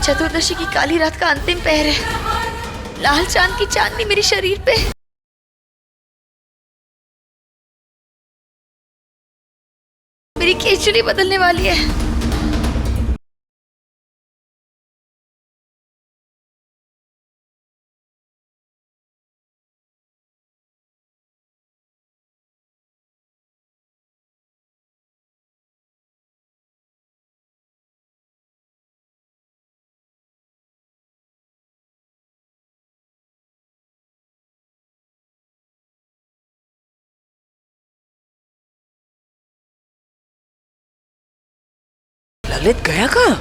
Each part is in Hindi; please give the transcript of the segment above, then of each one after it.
चतुर्दशी की काली रात का अंतिम पहर है। लाल चांद की चांदनी मेरे शरीर पे। मेरी केचुली बदलने वाली है। ललित गया कहाँ?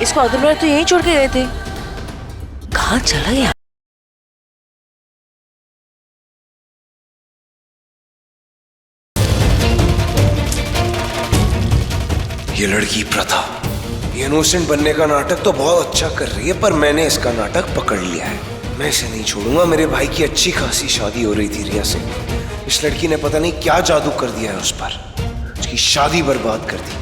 इसको अदरवाइज तो यहीं छोड़ के गए थे। कहाँ चला गया? ये लड़की प्रथा इनोसेंट बनने का नाटक तो बहुत अच्छा कर रही है, पर मैंने इसका नाटक पकड़ लिया है। मैं इसे नहीं छोड़ूंगा। मेरे भाई की अच्छी खासी शादी हो रही थी रिया से। इस लड़की ने पता नहीं क्या जादू कर दिया है उस पर, उसकी शादी बर्बाद कर दी।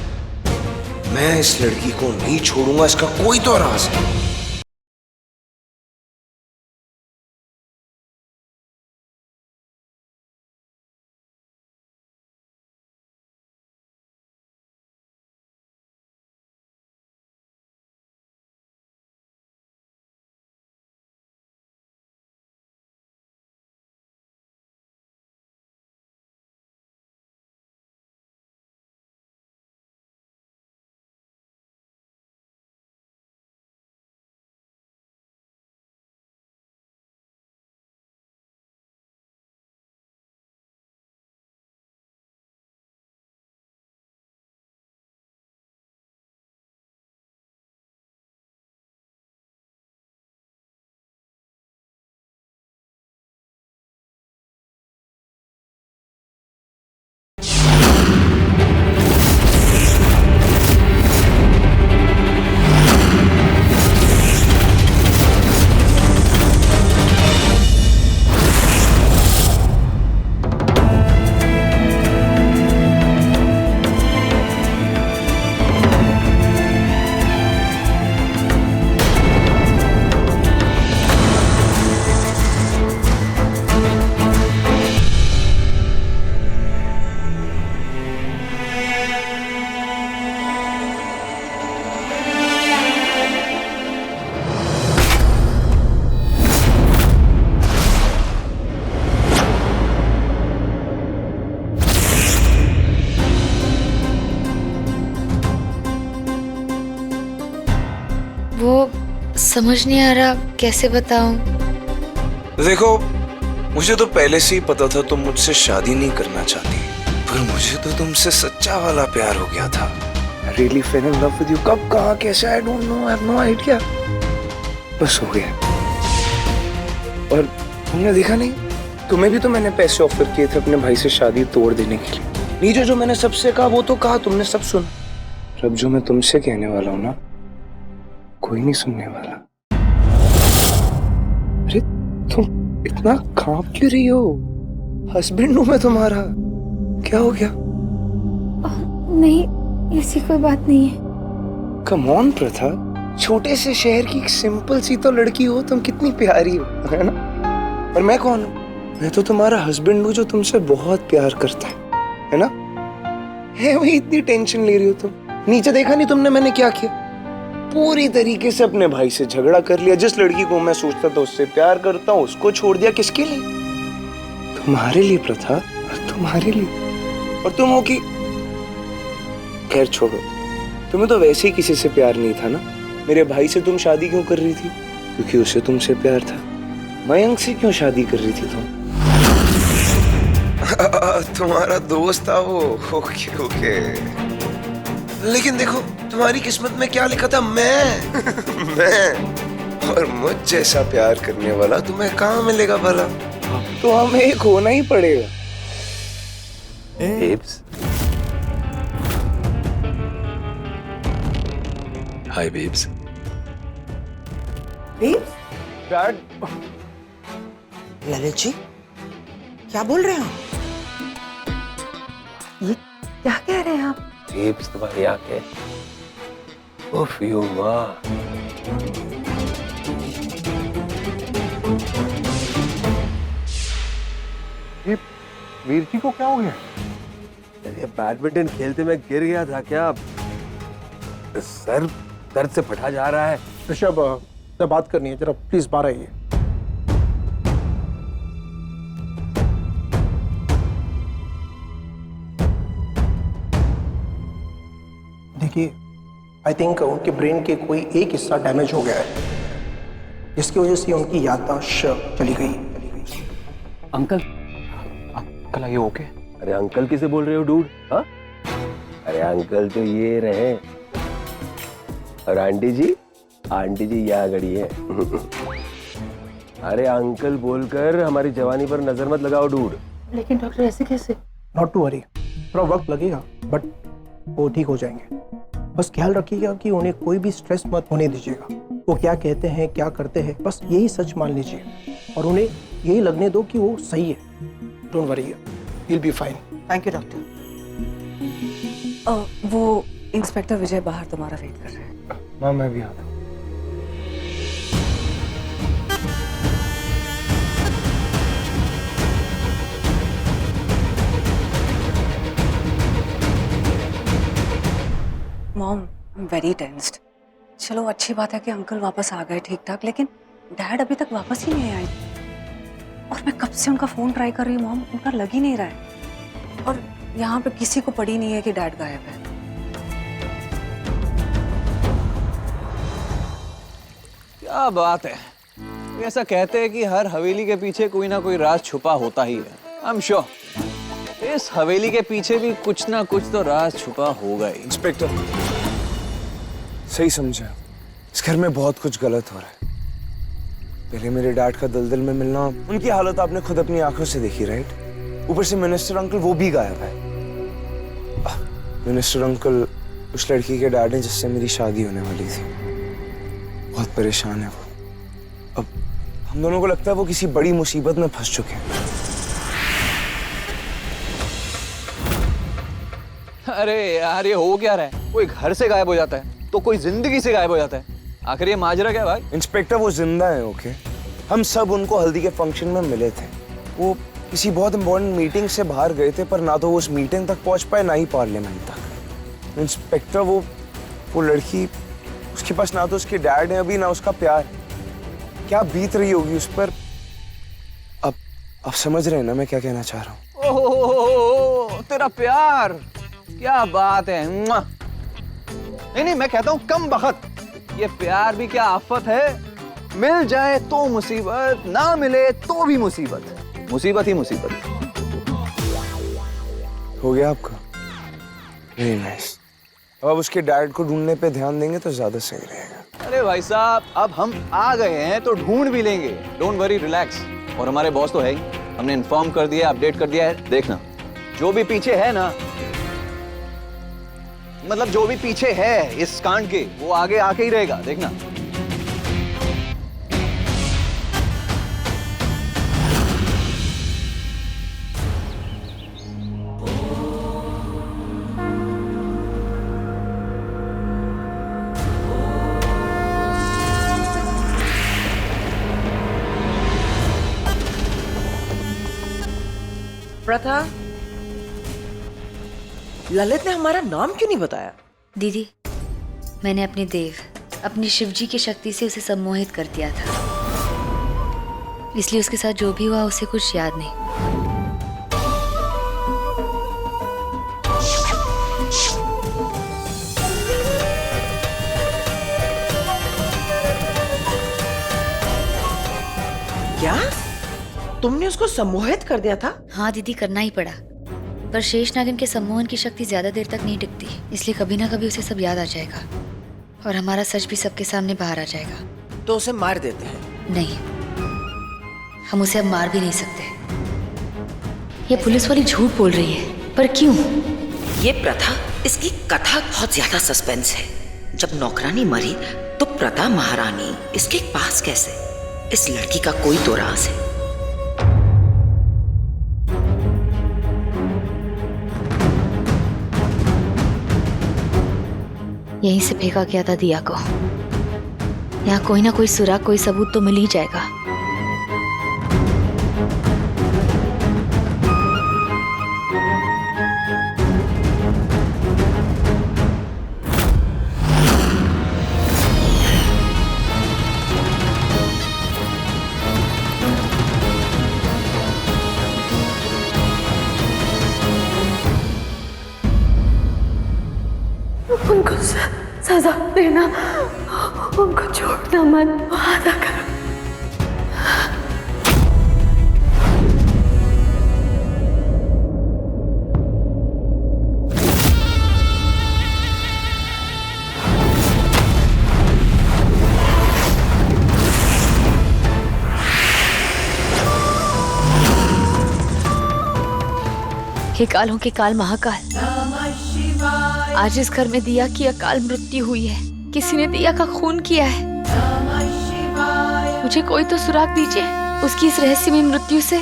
मैं इस लड़की को नहीं छोड़ूंगा। इसका कोई तो राज है। वो समझ नहीं आ रहा कैसे बताऊं। देखो, मुझे तो पहले से ही पता था तुम मुझसे शादी नहीं करना चाहती, पर मुझे तो तुमसे सच्चा वाला प्यार हो गया था। I really fell in love with you। कब, कहाँ, कैसे, I don't know, I have no idea। बस हो गया। और तुमने देखा नहीं, तुम्हें भी तो मैंने पैसे ऑफर किए थे अपने भाई से शादी तोड़ देने के लिए। नीचे जो मैंने सबसे कहा वो तो कहा, तुमने सब सुना। अब जो मैं तुमसे कहने वाला हूँ ना, कोई नहीं सुनने वाला। अरे तुम इतना कांप क्यों रही हो? हस्बैंड हूं मैं तुम्हारा। क्या हो गया? नहीं, ऐसी कोई बात नहीं है। कम ऑन प्रथा, छोटे से शहर की एक सिंपल सी तो लड़की हो तुम, कितनी प्यारी हो, है ना? और मैं कौन हूँ? मैं तो तुम्हारा हस्बैंड हूँ जो तुमसे बहुत प्यार करता है ना? है वही, इतनी टेंशन ले रही हो तुम? नीचे देखा नहीं तुमने मैंने क्या किया? पूरी तरीके से अपने भाई से झगड़ा कर लिया। जिस लड़की को मैं सोचता था उससे प्यार करता हूँ, उसको छोड़ दिया। किसके लिए? तुम्हारे लिए प्रथा, तुम्हारे लिए। और तुम हो कि, खैर छोड़ो, तुम्हें तो वैसे ही किसी से प्यार नहीं था ना। मेरे भाई से तुम शादी क्यों कर रही थी? क्योंकि उसे तुमसे प्यार था। मयंक से क्यों शादी कर रही थी तुम? तुम्हारा दोस्त था वो। Okay okay. लेकिन देखो तुम्हारी किस्मत में क्या लिखा था, मैं। और मुझ जैसा प्यार करने वाला तुम्हें कहाँ मिलेगा भला? तो हमें एक होना ही पड़ेगा। बेब्स, हाय बेब्स। डैड। ललित जी, क्या बोल रहे हैं आप? ये क्या कह रहे हैं आप? बेब्स, तुम्हारी आंखें उफ यू वाह। ये वीर जी को क्या हो गया? ये बैडमिंटन खेलते में गिर गया था क्या? सर दर्द से फटा जा रहा है। ऋषभ, से बात करनी है, जरा प्लीज बाहर आइए। देखिए, आई थिंक उनके ब्रेन के कोई एक हिस्सा डैमेज हो गया है, जिसकी वजह से उनकी याददाश्त चली गई। Uncle, uncle are you okay? अरे अंकल किसे बोल रहे हो डूड? हाँ, अरे अंकल तो ये रहे। और आंटी जी यहाँ खड़ी है। अरे अंकल बोलकर हमारी जवानी पर नजर मत लगाओ डूड। लेकिन डॉक्टर ऐसे कैसे? नॉट टू वरी, थोड़ा वक्त लगेगा बट वो ठीक हो जाएंगे। बस ख्याल रखिएगा कि उन्हें कोई भी स्ट्रेस मत होने दीजिएगा। वो क्या कहते हैं, क्या करते हैं, बस यही सच मान लीजिए और उन्हें यही लगने दो कि वो सही है। Don't worry, will be fine. Thank you doctor. वो इंस्पेक्टर विजय बाहर तुम्हारा वेट कर रहे हैं। माँ मैं भी आता हूँ। Mom, I am very tensed. चलो अच्छी बात है कि अंकल वापस आ गए ठीक ठाक, लेकिन डैड अभी तक वापस ही नहीं आए और मैं कब से उनका फोन ट्राई कर रही हूँ मॉम, उनका लग ही नहीं रहा है और यहाँ पे किसी को पड़ी नहीं है कि डैड गायब है। क्या बात है, ऐसा कहते हैं कि हर हवेली के पीछे कोई ना कोई राज छुपा होता ही है। आई एम श्योर इस हवेली के पीछे भी कुछ ना कुछ तो राज छुपा होगा ही। इंस्पेक्टर सही समझा, इस घर में बहुत कुछ गलत हो रहा है। पहले मेरे डैड का दलदल में मिलना, उनकी हालत आपने खुद अपनी आंखों से देखी, राइट? ऊपर से मिनिस्टर अंकल, वो भी गायब है। मिनिस्टर अंकल उस लड़की के डैड हैं जिससे मेरी शादी होने वाली थी। बहुत परेशान है वो। अब हम दोनों को लगता है वो किसी बड़ी मुसीबत में फंस चुके हैं। अरे यार, ये हो क्या रहा है? कोई घर से गायब हो जाता है तो कोई जिंदगी से गायब हो जाता है। आखिर ये माजरा क्या है भाई? इंस्पेक्टर वो जिंदा है, ओके? हम सब उनको हल्दी के फंक्शन में मिले थे। वो किसी बहुत इंपॉर्टेंट मीटिंग से बाहर गए थे, पर ना तो वो उस मीटिंग तक पहुंच पाए, ना ही पार्लियामेंट तक। इंस्पेक्टर वो लड़की, उसके पास ना तो उसके डैड है अभी, ना उसका प्यार। क्या बीत रही होगी उस पर। अब आप समझ रहे हैं ना मैं क्या कहना चाह रहा हूँ? ओहो, तेरा प्यार, क्या बात है। मुआ। नहीं, मैं कहता हूँ कम बखत। ये प्यार भी क्या आफत है। मिल जाए तो मुसीबत, ना मिले तो भी मुसीबत। मुसीबत ही मुसीबत। हो गया आपका? Very nice. अब उसके डैड को ढूंढने पे ध्यान देंगे तो ज्यादा सही रहेगा। अरे भाई साहब, अब हम आ गए हैं तो ढूंढ भी लेंगे। Don't worry, relax. और हमारे बॉस तो है ही, हमने इन्फॉर्म कर दिया, अपडेट कर दिया है। देखना, जो भी पीछे है ना, मतलब जो भी पीछे है इस कांड के, वो आगे आके ही रहेगा, देखना। प्रथा, ललित ने हमारा नाम क्यों नहीं बताया? दीदी, मैंने अपने देव, अपनी शिवजी की शक्ति से उसे सम्मोहित कर दिया था, इसलिए उसके साथ जो भी हुआ उसे कुछ याद नहीं। क्या तुमने उसको सम्मोहित कर दिया था? हाँ दीदी, करना ही पड़ा। पर शेष नागिन के सम्मोहन की शक्ति ज्यादा देर तक नहीं टिकती, इसलिए कभी ना कभी उसे सब याद आ जाएगा और हमारा सच भी सबके सामने बाहर आ जाएगा। तो उसे मार देते हैं? नहीं, हम उसे अब मार भी नहीं सकते। ये पुलिस वाली झूठ बोल रही है, पर क्यों? ये प्रथा, इसकी कथा बहुत ज्यादा सस्पेंस है। जब नौकरानी मरी तो प्रथा महारानी इसके पास कैसे? इस लड़की का कोई तो राज है। यहीं से फेंका गया था दिया को। यहाँ कोई ना कोई सुराग, कोई सबूत तो मिल ही जाएगा। उनको सजा देना, उनको छोड़ना मत, वादा करो। हे कालों के काल महाकाल, आज इस घर में दिया की अकाल मृत्यु हुई है। किसी ने दिया का खून किया है। मुझे कोई तो सुराग दीजिए। उसकी इस रहस्यमय मृत्यु से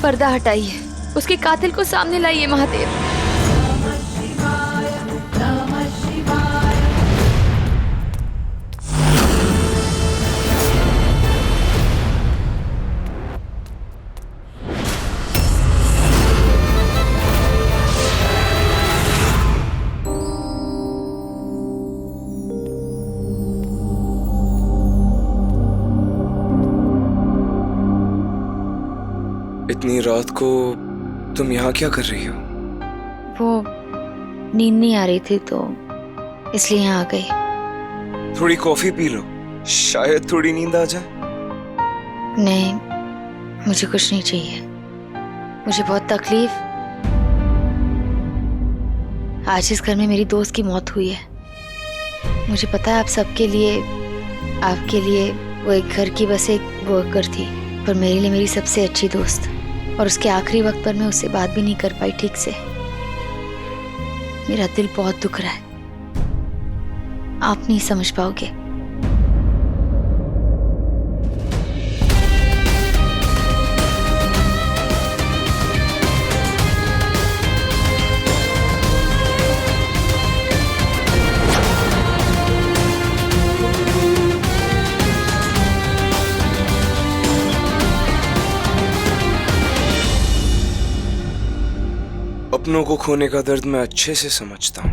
पर्दा हटाइए। उसके कातिल को सामने लाइए महादेव। इतनी रात को तुम यहाँ क्या कर रही हो? वो नींद नहीं आ रही थी तो इसलिए यहाँ आ गई। थोड़ी कॉफी पी लो, शायद थोड़ी नींद आ जाए। नहीं, मुझे कुछ नहीं चाहिए। मुझे बहुत तकलीफ। आज इस घर में मेरी दोस्त की मौत हुई है। मुझे पता है आप सबके लिए, आपके लिए वो एक घर की बस एक वर्कर थी, पर मेरे लिए मेरी सबसे अच्छी दोस्त। और उसके आखिरी वक्त पर मैं उससे बात भी नहीं कर पाई ठीक से। मेरा दिल बहुत दुख रहा है। आप नहीं समझ पाओगे। अपनों को खोने का दर्द मैं अच्छे से समझता हूँ।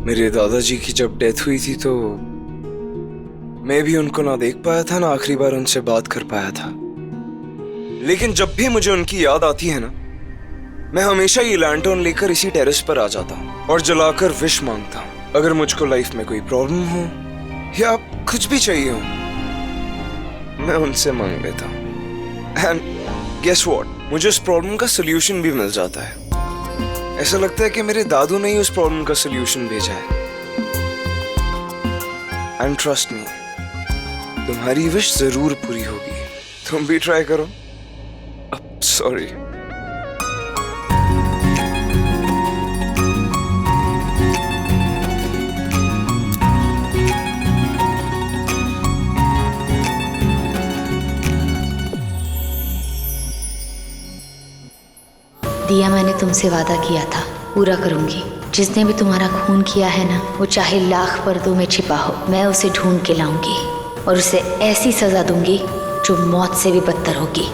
मेरे दादाजी की जब डेथ हुई थी तो मैं भी उनको ना देख पाया था, ना आखिरी बार उनसे बात कर पाया था। लेकिन जब भी मुझे उनकी याद आती है ना, मैं हमेशा ये लैंटर्न लेकर इसी टेरेस पर आ जाता हूँ और जलाकर विश मांगता हूँ। अगर मुझको लाइफ में कोई प्रॉब्लम हो या कुछ भी चाहिए हो, मैं उनसे मांग लेता हूँ। एंड गेस व्हाट, मुझे उस प्रॉब्लम का सोल्यूशन भी मिल जाता है। ऐसा लगता है कि मेरे दादू ने ही उस प्रॉब्लम का सोल्यूशन भेजा है। एंड ट्रस्ट मी, तुम्हारी विश जरूर पूरी होगी। तुम भी ट्राई करो। सॉरी। दिया, मैंने तुमसे वादा किया था, पूरा करूंगी। जिसने भी तुम्हारा खून किया है ना, वो चाहे लाख पर्दों में छिपा हो, मैं उसे ढूंढ के लाऊंगी और उसे ऐसी सजा दूंगी जो मौत से भी बदतर होगी।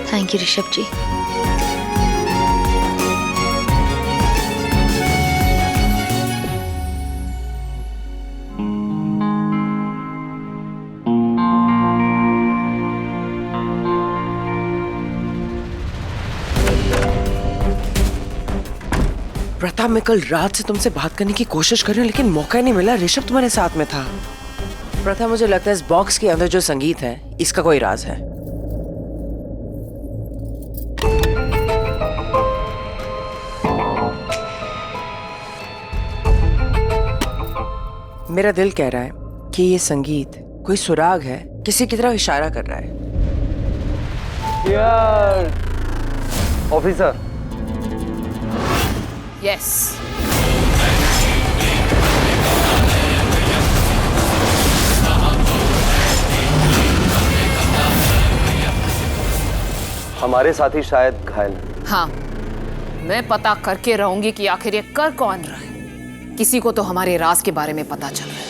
थैंक यू ऋषभ जी। प्रताप, मैं कल रात से तुमसे बात करने की कोशिश कर रही हूँ लेकिन मौका नहीं मिला। ऋषभ तुम्हारे साथ में था। प्रताप, मुझे लगता है इस बॉक्स के अंदर जो संगीत है इसका कोई राज है। मेरा दिल कह रहा है कि ये संगीत कोई सुराग है, किसी की तरफ इशारा कर रहा है। यार ऑफिसर। यस। हमारे साथी शायद घायल हैं। हाँ, मैं पता करके रहूंगी कि आखिर ये कर कौन रहा है। किसी को तो हमारे राज के बारे में पता चल रहा है।